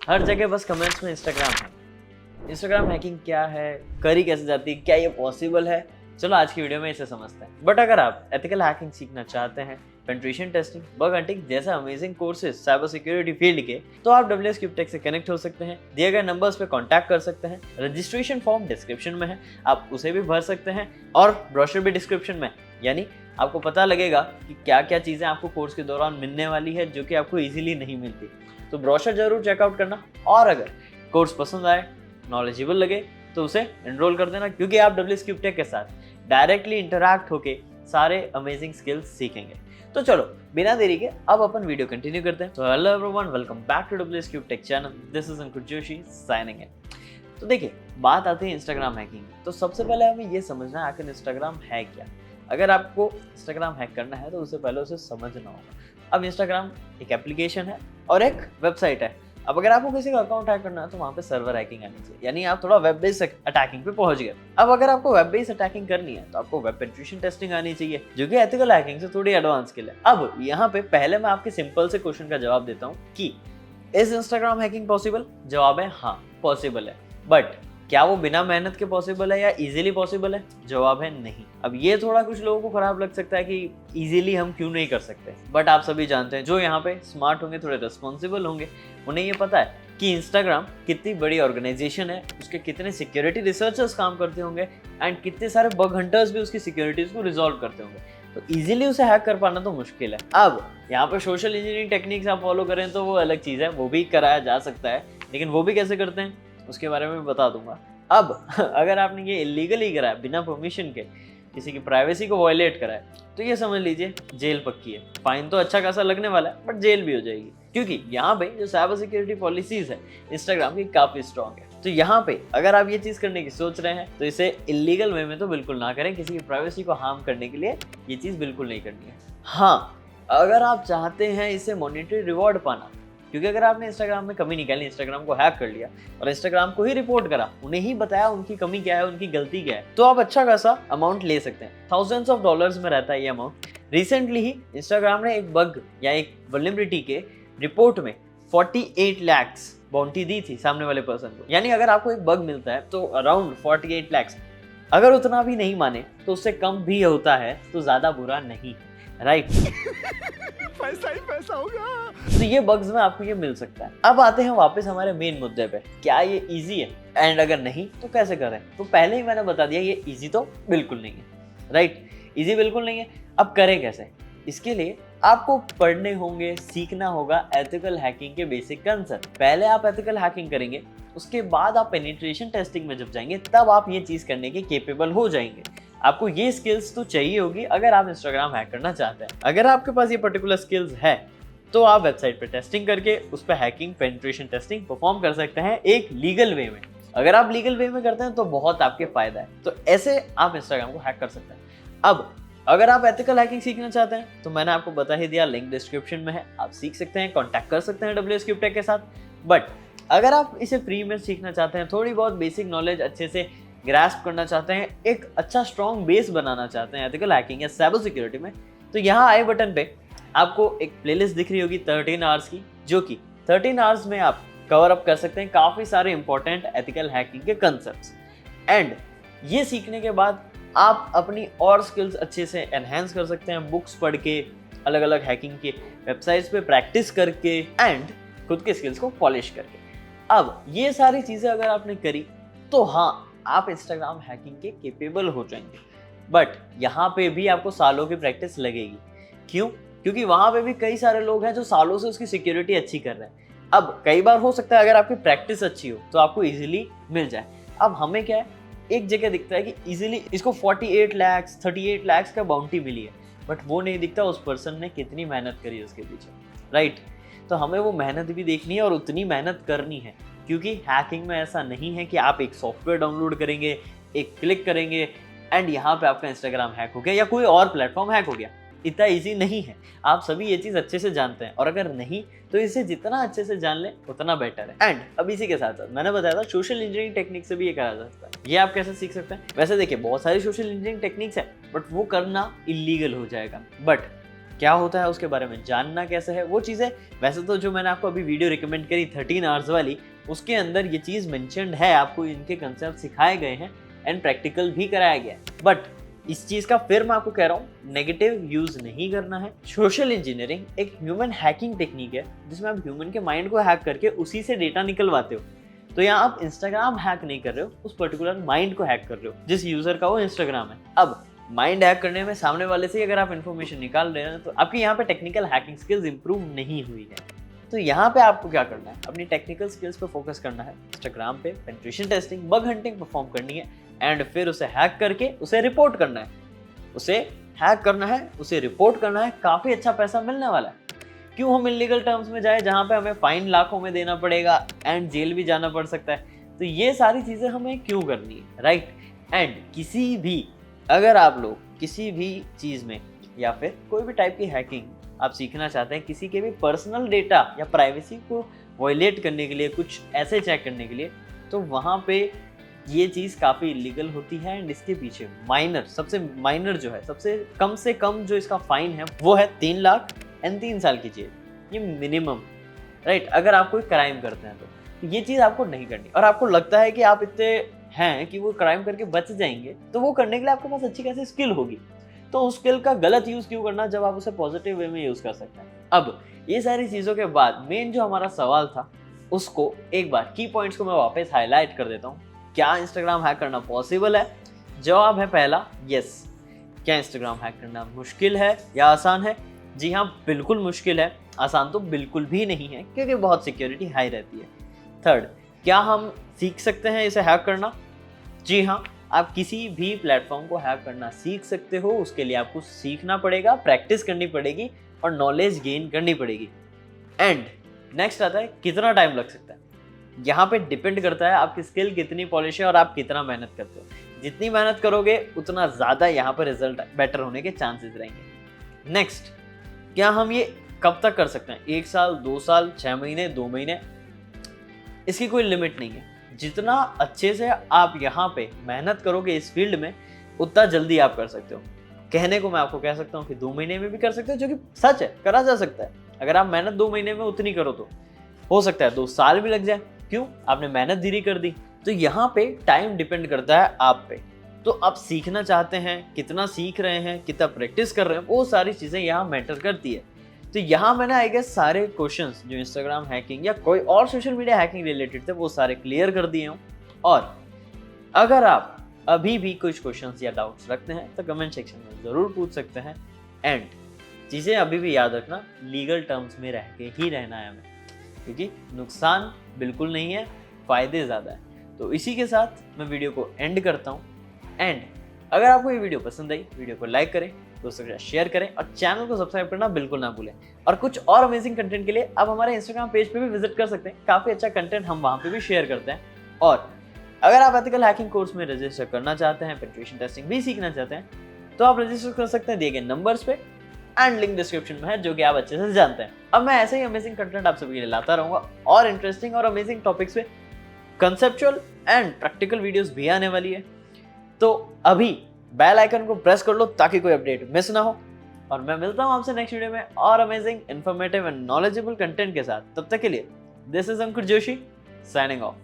हर जगह बस कमेंट्स में इंस्टाग्राम है। इंस्टाग्राम हैकिंग क्या है, करी कैसे जाती है, क्या ये पॉसिबल है? चलो आज की वीडियो में इसे समझते हैं। बट अगर आप एथिकल हैकिंग सीखना चाहते हैं, पेनिट्रेशन टेस्टिंग, बग हंटिंग जैसा amazing courses cyber security field के, तो आप WSCubeTech से कनेक्ट हो सकते हैं। दिए गए नंबर्स पे कांटेक्ट कर सकते हैं। रजिस्ट्रेशन फॉर्म डिस्क्रिप्शन में है, आप उसे भी भर सकते हैं और ब्रोशर भी डिस्क्रिप्शन में। यानी आपको पता लगेगा कि क्या क्या चीज़ें आपको कोर्स के दौरान मिलने वाली है जो कि आपको ईजिली नहीं मिलती। तो ब्रोशर जरूर चेकआउट करना, और अगर कोर्स पसंद आए, नॉलेजेबल लगे, तो उसे एनरोल कर देना, क्योंकि आप WSCubeTech के साथ डायरेक्टली इंटरैक्ट होके सारे अमेजिंग स्किल्स सीखेंगे। तो चलो बिना देरी के अब अपन वीडियो कंटिन्यू करते हैं। तो hello everyone, welcome back to WSCubeTech channel. This is Ankur Joshi signing in. तो देखिए, बात आती है इंस्टाग्राम हैकिंग। तो सबसे पहले हमें ये समझना है आखिर इंस्टाग्राम है क्या। अगर आपको इंस्टाग्राम हैक करना है तो उससे पहले उसे समझना होगा। अब इंस्टाग्राम एक एप्लीकेशन है और एक वेबसाइट है। अब अगर आपको किसी का अकाउंट हैक करना है तो वहाँ पे सर्वर हैकिंग आनी चाहिए, यानी आप थोड़ा वेब बेस्ड अटैकिंग पे पहुंच गए। अब अगर आपको वेब बेस्ड अटैकिंग करनी है तो आपको वेब पेनिट्रेशन टेस्टिंग आनी चाहिए, जो कि एथिकल हैकिंग से थोड़ी एडवांस स्किल है। अब यहाँ पे पहले मैं आपके सिंपल से क्वेश्चन का जवाब देता हूँ कि इज इंस्टाग्राम हैकिंग पॉसिबल? जवाब है हाँ, पॉसिबल है। बट क्या वो बिना मेहनत के पॉसिबल है या इजीली पॉसिबल है? जवाब है नहीं। अब ये थोड़ा कुछ लोगों को खराब लग सकता है कि इजीली हम क्यों नहीं कर सकते, बट आप सभी जानते हैं, जो यहाँ पे स्मार्ट होंगे, थोड़े रिस्पॉन्सिबल होंगे, उन्हें ये पता है कि इंस्टाग्राम कितनी बड़ी ऑर्गेनाइजेशन है, उसके कितने सिक्योरिटी रिसर्चर्स काम करते होंगे एंड कितने सारे बग हंटर्स भी उसकी सिक्योरिटीज को रिजॉल्व करते होंगे। तो इजीली उसे हैक कर पाना तो मुश्किल है। अब यहाँ पे सोशल इंजीनियरिंग टेक्निक्स आप फॉलो करें तो वो अलग चीज़ है, वो भी कराया जा सकता है, लेकिन वो भी कैसे करते हैं उसके बारे में बता दूंगा। अब अगर आपने ये इलीगली कराया, बिना परमिशन के किसी की प्राइवेसी को वायलेट कराया, तो ये समझ लीजिए जेल पक्की है। फाइन तो अच्छा खासा लगने वाला है, बट जेल भी हो जाएगी, क्योंकि यहाँ पे जो साइबर सिक्योरिटी पॉलिसीज है इंस्टाग्राम की काफी स्ट्रॉन्ग है। तो यहाँ पे अगर आप ये चीज करने की सोच रहे हैं तो इसे इलीगल वे में तो बिल्कुल ना करें। किसी की प्राइवेसी को हार्म करने के लिए ये चीज बिल्कुल नहीं करनी है। हाँ, अगर आप चाहते हैं इसे मॉनेटरी रिवॉर्ड पाना, क्योंकि अगर आपने इंस्टाग्राम में कमी निकाली, इंस्टाग्राम को हैक कर लिया और इंस्टाग्राम को ही रिपोर्ट करा, उन्हें ही बताया उनकी कमी क्या है, उनकी गलती क्या है, तो आप अच्छा खासा अमाउंट ले सकते हैं। थाउजेंड्स ऑफ डॉलर्स में रहता है ये अमाउंट। रिसेंटली ही इंस्टाग्राम ने एक बग या एक वल्नरेबिलिटी के रिपोर्ट में 48 लाख बाउंटी दी थी सामने वाले पर्सन को। यानी अगर आपको एक बग मिलता है तो अराउंड 48 लाख, अगर उतना भी नहीं माने तो उससे कम भी होता है तो ज्यादा बुरा नहीं, राइट? पैसा ही पैसा होगा। तो ये बग्स में आपको ये मिल सकता है। अब आते हैं वापस हमारे मेन मुद्दे पे, क्या ये इजी है, एंड अगर नहीं तो कैसे करें? तो पहले ही मैंने बता दिया, ये इजी तो बिल्कुल नहीं है, राइट? इजी बिल्कुल नहीं है। अब करें कैसे? इसके लिए आपको पढ़ने होंगे, सीखना होगा एथिकल हैकिंग के बेसिक कंसेप्ट। पहले आप एथिकल हैकिंग करेंगे, उसके बाद आप पेनिट्रेशन टेस्टिंग में जब जाएंगे तब आप ये चीज करने के केपेबल हो जाएंगे। आपको ये स्किल्स तो चाहिए होगी अगर आप इंस्टाग्राम हैक करना चाहते हैं। अगर आपके पास ये पर्टिकुलर स्किल्स है तो आप वेबसाइट पे टेस्टिंग करके उस पर हैकिंग, पेनिट्रेशन टेस्टिंग परफॉर्म कर सकते हैं एक लीगल वे में। अगर आप लीगल वे में करते हैं तो बहुत आपके फायदा है। तो ऐसे आप इंस्टाग्राम को हैक कर सकते हैं। अब अगर आप एथिकल हैकिंग सीखना चाहते हैं तो मैंने आपको बता ही दिया, लिंक डिस्क्रिप्शन में है, आप सीख सकते हैं, कॉन्टैक्ट कर सकते हैं WSCubeTech के साथ। बट अगर आप इसे फ्री में सीखना चाहते हैं, थोड़ी बहुत बेसिक नॉलेज अच्छे से ग्रास्प करना चाहते हैं, एक अच्छा स्ट्रॉन्ग बेस बनाना चाहते हैं एथिकल हैकिंग या साइबर सिक्योरिटी में, तो यहाँ आई बटन पे आपको एक प्लेलिस्ट दिख रही होगी 13 आवर्स की, जो कि 13 आवर्स में आप कवर अप कर सकते हैं काफ़ी सारे इंपॉर्टेंट एथिकल हैकिंग के कंसेप्ट्स। एंड ये सीखने के बाद आप अपनी और स्किल्स अच्छे से एनहेंस कर सकते हैं, बुक्स पढ़ के, अलग अलग हैकिंग के वेबसाइट्स पे प्रैक्टिस करके एंड खुद के स्किल्स को पॉलिश करके। अब ये सारी चीज़ें अगर आपने करी तो हाँ, आप इंस्टाग्राम हैकिंग के केपेबल हो जाएंगे। बट यहाँ पे भी आपको सालों की प्रैक्टिस लगेगी। क्यों? क्योंकि वहाँ पे भी कई सारे लोग हैं जो सालों से उसकी सिक्योरिटी अच्छी कर रहे हैं। अब कई बार हो सकता है अगर आपकी प्रैक्टिस अच्छी हो तो आपको इजीली मिल जाए। अब हमें क्या है, एक जगह दिखता है कि इजीली इसको 48 लाख 38 लाख का बाउंटी मिली है, बट वो नहीं दिखता उस पर्सन ने कितनी मेहनत करी है उसके पीछे, राइट? तो हमें वो मेहनत भी देखनी है और उतनी मेहनत करनी है, क्योंकि हैकिंग में ऐसा नहीं है कि आप एक सॉफ्टवेयर डाउनलोड करेंगे, एक क्लिक करेंगे एंड यहाँ पे आपका इंस्टाग्राम हैक हो गया या कोई और प्लेटफॉर्म हैक हो गया। इतना इजी नहीं है। आप सभी ये चीज़ अच्छे से जानते हैं, और अगर नहीं तो इसे जितना अच्छे से जान लें उतना बेटर है। एंड अब इसी के साथ साथ मैंने बताया था सोशल इंजीनियरिंग टेक्निक से भी ये करा जा सकता है। ये आप कैसे सीख सकते हैं? वैसे देखिए, बहुत सारी सोशल इंजीनियरिंग टेक्निक्स है, बट वो करना इलीगल हो जाएगा। बट क्या होता है उसके बारे में जानना कैसे है, वो चीज़ें वैसे तो जो मैंने आपको अभी वीडियो रिकमेंड करी 13 आवर्स वाली, उसके अंदर ये चीज़ मेंशन्ड है, आपको इनके कंसेप्ट सिखाए गए हैं एंड प्रैक्टिकल भी कराया गया है। बट इस चीज़ का फिर मैं आपको कह रहा हूँ नेगेटिव यूज़ नहीं करना है। सोशल इंजीनियरिंग एक ह्यूमन हैकिंग टेक्निक है जिसमें आप ह्यूमन के माइंड को हैक करके उसी से डेटा निकलवाते हो। तो यहाँ आप इंस्टाग्राम हैक नहीं कर रहे हो, उस पर्टिकुलर माइंड को हैक कर रहे हो जिस यूज़र का वो इंस्टाग्राम है। अब माइंड हैक करने में सामने वाले से अगर आप इन्फॉर्मेशन निकाल रहे हैं तो आपकी यहाँ पे टेक्निकल हैकिंग स्किल्स इंप्रूव नहीं हुई है। तो यहाँ पे आपको क्या करना है, अपनी टेक्निकल स्किल्स पे फोकस करना है, इंस्टाग्राम पे penetration testing, bug hunting perform करनी है एंड फिर उसे हैक करके उसे रिपोर्ट करना है। उसे हैक करना है, उसे रिपोर्ट करना है, काफ़ी अच्छा पैसा मिलने वाला है। क्यों हम इलीगल टर्म्स में जाए जहाँ पे हमें फाइन लाखों में देना पड़ेगा एंड जेल भी जाना पड़ सकता है। तो ये सारी चीज़ें हमें क्यों करनी है, राइट। एंड किसी भी अगर आप लोग किसी भी चीज़ में या फिर कोई भी टाइप की हैकिंग आप सीखना चाहते हैं, किसी के भी पर्सनल डेटा या प्राइवेसी को वायलेट करने के लिए, कुछ ऐसे चेक करने के लिए, तो वहाँ पे ये चीज़ काफ़ी इलीगल होती है एंड इसके पीछे सबसे माइनर जो है, सबसे कम से कम जो इसका फाइन है वो है 3 लाख एंड 3 साल की जेल, ये मिनिमम, राइट। अगर आप कोई क्राइम करते हैं तो ये चीज़ आपको नहीं करनी, और आपको लगता है कि आप इतने हैं कि वो क्राइम करके बच जाएंगे, तो वो करने के लिए आपके पास अच्छी खासी स्किल होगी, तो उस स्किल का गलत यूज़ क्यों करना जब आप उसे पॉजिटिव वे में यूज़ कर सकते हैं। अब ये सारी चीज़ों के बाद मेन जो हमारा सवाल था उसको एक बार की पॉइंट्स को मैं वापस हाईलाइट कर देता हूँ। क्या इंस्टाग्राम हैक करना पॉसिबल है? जवाब है पहला, यस। क्या इंस्टाग्राम हैक करना मुश्किल है या आसान है? जी हाँ, बिल्कुल मुश्किल है, आसान तो बिल्कुल भी नहीं है क्योंकि बहुत सिक्योरिटी हाई रहती है। थर्ड, क्या हम सीख सकते हैं इसे हैक करना? जी हाँ, आप किसी भी प्लेटफॉर्म को हैक करना सीख सकते हो। उसके लिए आपको सीखना पड़ेगा, प्रैक्टिस करनी पड़ेगी और नॉलेज गेन करनी पड़ेगी। एंड नेक्स्ट आता है कितना टाइम लग सकता है। यहाँ पे डिपेंड करता है आपकी स्किल कितनी पॉलिश है और आप कितना मेहनत करते हो। जितनी मेहनत करोगे उतना ज़्यादा यहाँ पर रिजल्ट बेटर होने के चांसेस रहेंगे। नेक्स्ट, क्या हम ये कब तक कर सकते हैं? 1 साल, 2 साल, 6 महीने, 2 महीने, इसकी कोई लिमिट नहीं है। जितना अच्छे से आप यहाँ पे मेहनत करोगे इस फील्ड में, उतना जल्दी आप कर सकते हो। कहने को मैं आपको कह सकता हूँ कि 2 महीने में भी कर सकते हो, जो कि सच है, करा जा सकता है। अगर आप मेहनत 2 महीने में उतनी करो तो हो सकता है 2 साल भी लग जाए। क्यों? आपने मेहनत धीरे कर दी। तो यहाँ पे टाइम डिपेंड करता है आप पे। तो आप सीखना चाहते हैं, कितना सीख रहे हैं, कितना प्रैक्टिस कर रहे हैं, वो सारी चीज़ें यहाँ मैटर करती है। तो यहाँ मैंने आई गेस सारे क्वेश्चंस जो इंस्टाग्राम हैकिंग या कोई और सोशल मीडिया हैकिंग रिलेटेड थे वो सारे क्लियर कर दिए हूँ। और अगर आप अभी भी कुछ क्वेश्चंस या डाउट्स रखते हैं तो कमेंट सेक्शन में ज़रूर पूछ सकते हैं। एंड चीज़ें अभी भी याद रखना, लीगल टर्म्स में रह के ही रहना है हमें, क्योंकि नुकसान बिल्कुल नहीं है, फ़ायदे ज़्यादा है। तो इसी के साथ मैं वीडियो को एंड करता हूँ। एंड अगर आपको ये वीडियो पसंद आई, वीडियो को लाइक करें, दोस्तों के साथ शेयर करें और चैनल को सब्सक्राइब करना बिल्कुल ना भूलें। और कुछ और अमेजिंग कंटेंट के लिए आप हमारे इंस्टाग्राम पेज पे भी विजिट कर सकते हैं, काफ़ी अच्छा कंटेंट हम वहाँ पे भी शेयर करते हैं। और अगर आप एथिकल हैकिंग कोर्स में रजिस्टर करना चाहते हैं, पेनिट्रेशन टेस्टिंग भी सीखना चाहते हैं, तो आप रजिस्टर कर सकते हैं दिए गए नंबर्स पे, एंड लिंक डिस्क्रिप्शन में है, जो कि आप अच्छे से जानते हैं। अब मैं ऐसे ही अमेजिंग कंटेंट आप सभी के लिए लाता रहूँगा और इंटरेस्टिंग और अमेजिंग टॉपिक्स पे कंसेप्चुअल एंड प्रैक्टिकल वीडियोस भी आने वाली है। तो अभी बेल आइकन को प्रेस कर लो ताकि कोई अपडेट मिस ना हो। और मैं मिलता हूँ आपसे नेक्स्ट वीडियो में और amazing, informative and knowledgeable content के साथ। तब तक के लिए this is Ankur Joshi signing off.